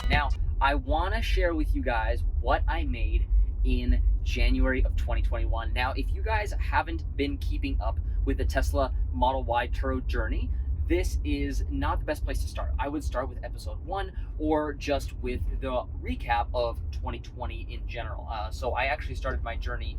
Now, I want to share with you guys what I made in January of 2021. Now, if you guys haven't been keeping up with the Tesla Model Y Turo journey, this is not the best place to start. I would start with episode 1 or just with the recap of 2020 in general. So I actually started my journey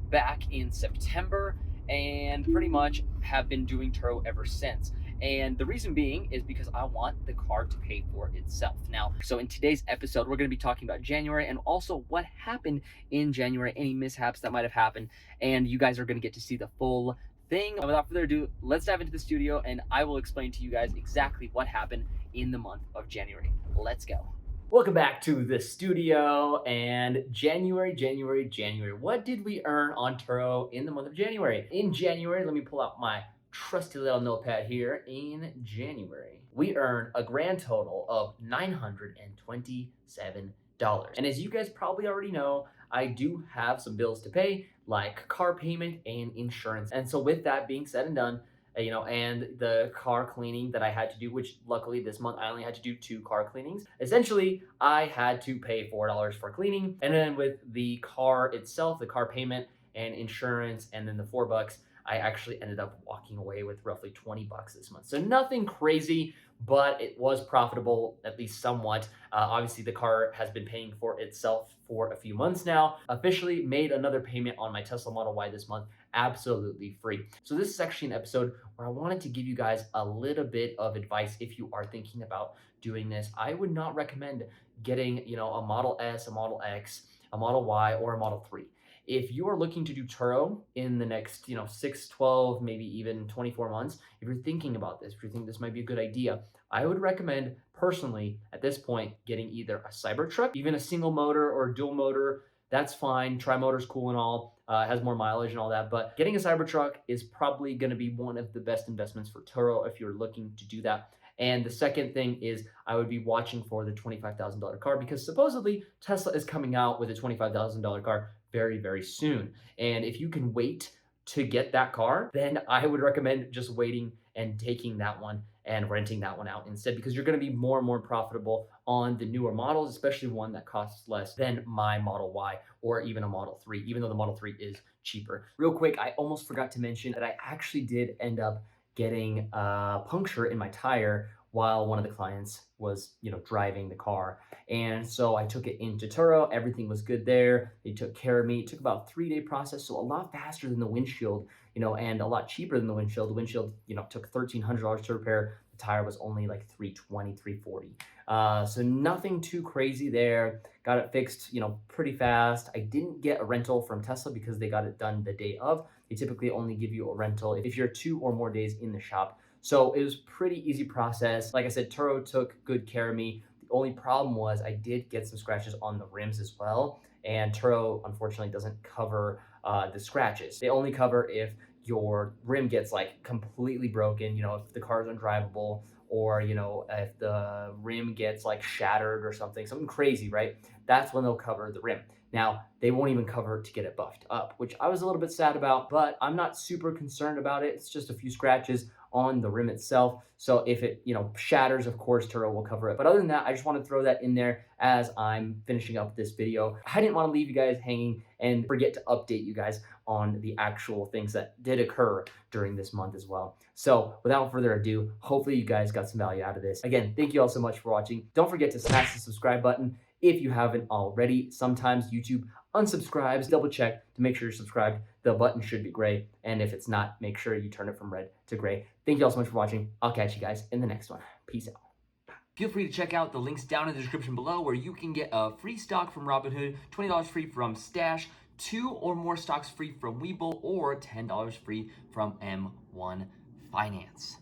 back in September and pretty much have been doing Turo ever since. And the reason being is because I want the car to pay for itself. Now, so in today's episode, we're going to be talking about January and also what happened in January, any mishaps that might have happened, and you guys are going to get to see the full thing. And without further ado, let's dive into the studio and I will explain to you guys exactly what happened in the month of January. Let's go. Welcome back to the studio and January. What did we earn on Turo in the month of January? In January, let me pull out my trusty little notepad here. In January, we earned a grand total of $927. And as you guys probably already know, I do have some bills to pay, like car payment and insurance. And so with that being said and done, and the car cleaning that I had to do, which luckily this month I only had to do 2 car cleanings. Essentially, I had to pay $4 for cleaning. And then with the car itself, the car payment and insurance, and then the $4, I actually ended up walking away with roughly $20 this month. So nothing crazy, but it was profitable, at least somewhat. Obviously, the car has been paying for itself for a few months now. Officially made another payment on my Tesla Model Y this month, absolutely free. So this is actually an episode where I wanted to give you guys a little bit of advice if you are thinking about doing this. I would not recommend getting, a Model S, a Model X, a Model Y, or a Model 3. If you are looking to do Turo in the next, 6, 12, maybe even 24 months, if you're thinking about this, if you think this might be a good idea, I would recommend personally at this point getting either a Cybertruck, even a single motor or dual motor. That's fine. Tri-motor's cool and all, has more mileage and all that, but getting a Cybertruck is probably going to be one of the best investments for Turo if you're looking to do that. And the second thing is I would be watching for the $25,000 car because supposedly Tesla is coming out with a $25,000 car very, very soon. And if you can wait to get that car, then I would recommend just waiting and taking that one and renting that one out instead, because you're going to be more and more profitable on the newer models, especially one that costs less than my Model Y or even a Model 3, even though the Model 3 is cheaper. Real quick, I almost forgot to mention that I actually did end up getting a puncture in my tire while one of the clients was, driving the car. And so I took it into Turo. Everything was good there. They took care of me. It took about a 3-day process, so a lot faster than the windshield, and a lot cheaper than the windshield. The windshield, took $1,300 to repair. The tire was only like $320, $340. So nothing too crazy there. Got it fixed, pretty fast. I didn't get a rental from Tesla because they got it done the day of. They typically only give you a rental if you're 2 or more days in the shop. So it was pretty easy process. Like I said, Turo took good care of me. The only problem was I did get some scratches on the rims as well. And Turo, unfortunately, doesn't cover the scratches. They only cover if your rim gets like completely broken, if the car is undrivable, or, if the rim gets like shattered or something crazy, right? That's when they'll cover the rim. Now, they won't even cover to get it buffed up, which I was a little bit sad about, but I'm not super concerned about it. It's just a few scratches on the rim itself. So if it, shatters, of course, Turo will cover it. But other than that, I just want to throw that in there as I'm finishing up this video. I didn't want to leave you guys hanging and forget to update you guys on the actual things that did occur during this month as well. So without further ado, hopefully you guys got some value out of this. Again, thank you all so much for watching. Don't forget to smash the subscribe button if you haven't already. Sometimes YouTube unsubscribes. Double check to make sure you're subscribed. The button should be gray. And if it's not, make sure you turn it from red to gray. Thank you all so much for watching. I'll catch you guys in the next one. Peace out. Feel free to check out the links down in the description below where you can get a free stock from Robinhood, $20 free from Stash, 2 or more stocks free from Webull, or $10 free from M1 Finance.